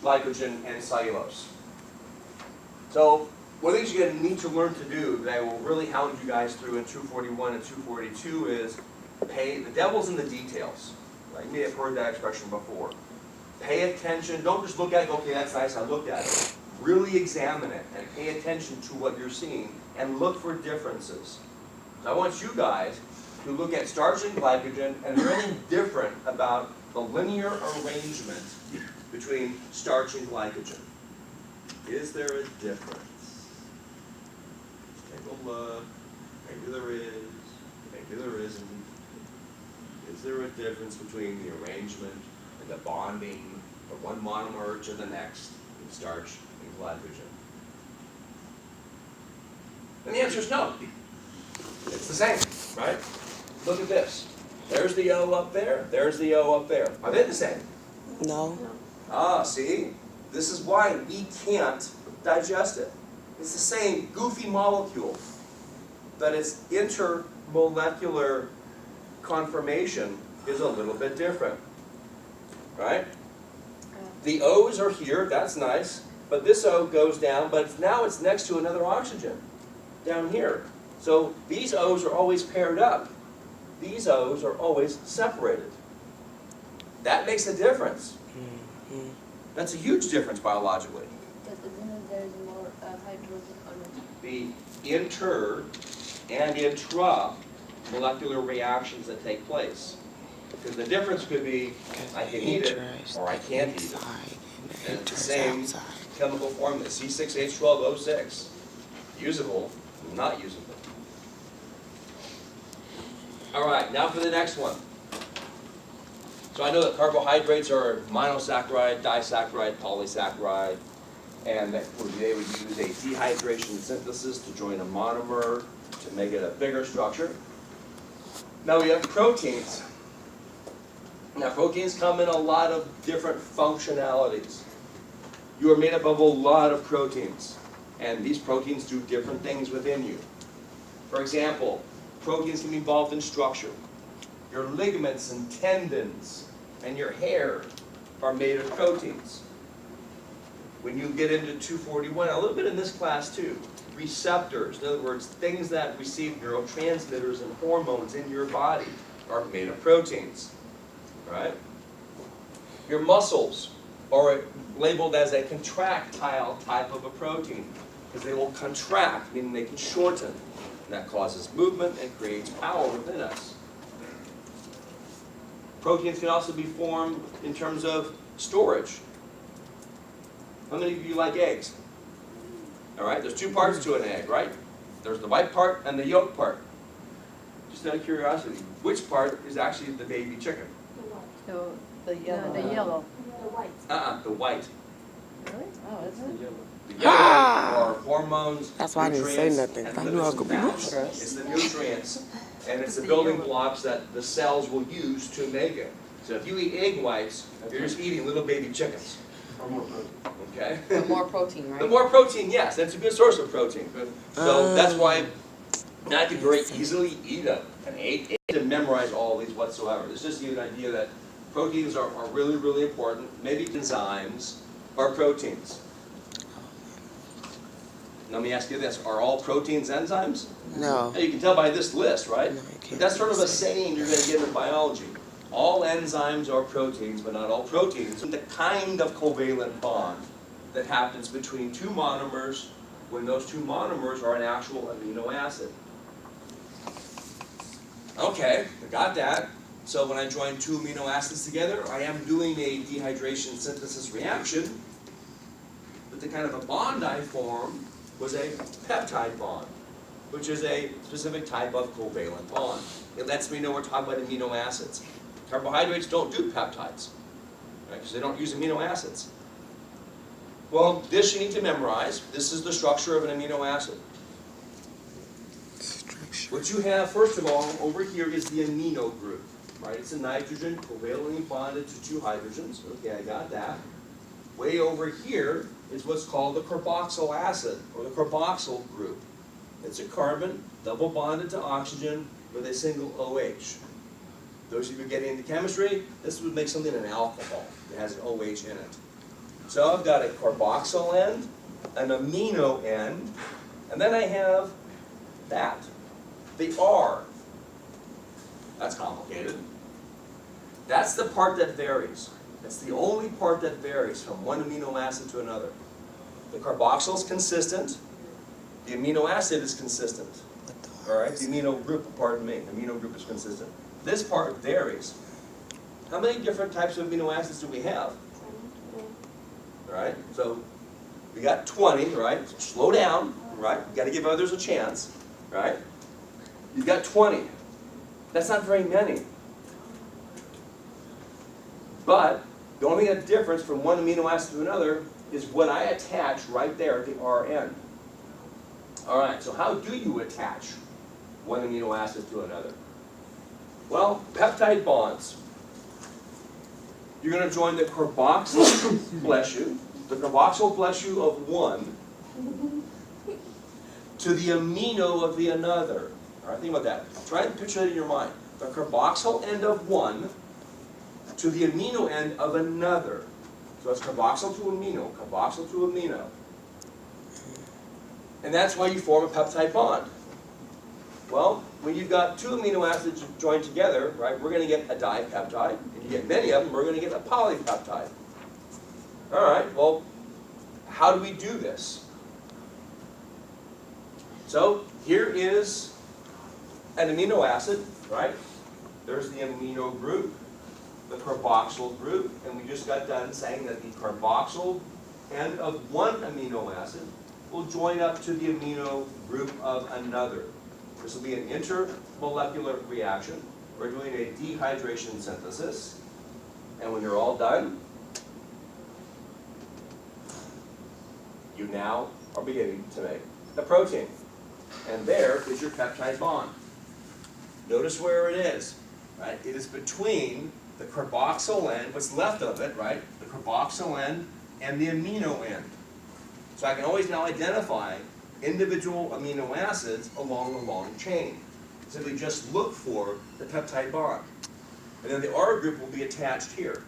glycogen, and cellulose. So one of the things you're going to need to learn to do that I will really hound you guys through in 241 and 242 is the devil's in the details. Right? You may have heard that expression before. Pay attention. Don't just look at it, go, okay, that's nice, I looked at it. Really examine it and pay attention to what you're seeing and look for differences. So I want you guys to look at starch and glycogen, and is there anything different about the linear arrangement between starch and glycogen? Is there a difference? Take a look. Maybe there is. Maybe there isn't. Is there a difference between the arrangement and the bonding from one monomer to the next in starch and glycogen? And the answer is no. It's the same, right? Look at this. There's the O up there. There's the O up there. Are they the same? No. Ah, see? This is why we can't digest it. It's the same goofy molecule, but its intermolecular conformation is a little bit different, right? The O's are here, that's nice, but this O goes down, but now it's next to another oxygen down here. So these O's are always paired up. These O's are always separated. That makes a difference. That's a huge difference biologically. There is more hydrogen on it. The inter and intra-molecular reactions that take place. Because the difference could be, I can eat it, or I can't eat it. And it's the same chemical formula, C6H12O6. Usable, not usable. All right, now for the next one. So I know that carbohydrates are monosaccharide, disaccharide, polysaccharide, and that they would use a dehydration synthesis to join a monomer to make it a bigger structure. Now we have proteins. Now proteins come in a lot of different functionalities. You are made up of a lot of proteins, and these proteins do different things within you. For example, proteins can be involved in structure. Your ligaments and tendons and your hair are made of proteins. When you get into 241, a little bit in this class too, receptors, in other words, things that receive neurotransmitters and hormones in your body are made of proteins, right? Your muscles are labeled as a contractile type of a protein because they will contract, meaning they can shorten. And that causes movement and creates power within us. Proteins can also be formed in terms of storage. How many of you like eggs? All right, there's two parts to an egg, right? There's the white part and the yolk part. Just out of curiosity, which part is actually the baby chicken? The yellow. The yellow. The white. The white. Really? Oh, is it? The yellow are hormones, That's why I didn't say nutrients, nothing. and I knew I lipids could and be fats. wrong. It's the nutrients, and it's the building blocks that the cells will use to make it. So if you eat egg whites, you're just eating little baby chickens. Or more protein. Okay? The more protein, right? The more protein, yes, that's a good source of protein. So that's why I could very easily eat an egg and memorize all these whatsoever. It's just to give you an idea that proteins are really, really important. Maybe enzymes are proteins. Let me ask you this, are all proteins enzymes? No. Now, you can tell by this list, right? No, you But can't that's sort of a say. saying you're going to get in biology. All enzymes are proteins, but not all proteins. The kind of covalent bond that happens between two monomers when those two monomers are an actual amino acid. Okay, I got that. So when I join two amino acids together, I am doing a dehydration synthesis reaction. But the kind of a bond I form was a peptide bond, which is a specific type of covalent bond. It lets me know we're talking about amino acids. Carbohydrates don't do peptides, right? Because they don't use amino acids. Well, this you need to memorize. This is the structure of an amino acid. Structure. What you have, first of all, over here is the amino group, right? It's a nitrogen covalently bonded to two hydrogens. Okay, I got that. Way over here is what's called the carboxyl acid, or the carboxyl group. It's a carbon double bonded to oxygen with a single OH. Those of you getting into chemistry, this would make something an alcohol. It has an OH in it. So I've got a carboxyl end, an amino end, and then I have that, the R. That's complicated. That's the part that varies. That's the only part that varies from one amino acid to another. The carboxyl is consistent. The amino acid is consistent. All right, the amino group, pardon me, the amino group is consistent. This part varies. How many different types of amino acids do we have? All right, so we got 20, right? So slow down, right? You got to give others a chance, right? You've got 20. That's not very many. But the only difference from one amino acid to another is what I attach right there at the R end. All right, so how do you attach one amino acid to another? Well, peptide bonds. You're going to join the carboxyl, bless you, the carboxyl, bless you, of one to the amino of the another. All right, think about that. Try and picture that in your mind. The carboxyl end of one to the amino end of another. So it's carboxyl to amino. And that's why you form a peptide bond. Well, when you've got two amino acids joined together, right, we're going to get a dipeptide. And you get many of them, we're going to get a polypeptide. All right, well, how do we do this? So here is an amino acid, right? There's the amino group, the carboxyl group, and we just got done saying that the carboxyl end of one amino acid will join up to the amino group of another. This will be an intermolecular reaction. We're doing a dehydration synthesis, and when you're all done, you now are beginning to make a protein. And there is your peptide bond. Notice where it is, right? It is between the carboxyl end, what's left of it, right? The carboxyl end and the amino end. So I can always now identify individual amino acids along the long chain. Simply just look for the peptide bond. And then the R group will be attached here.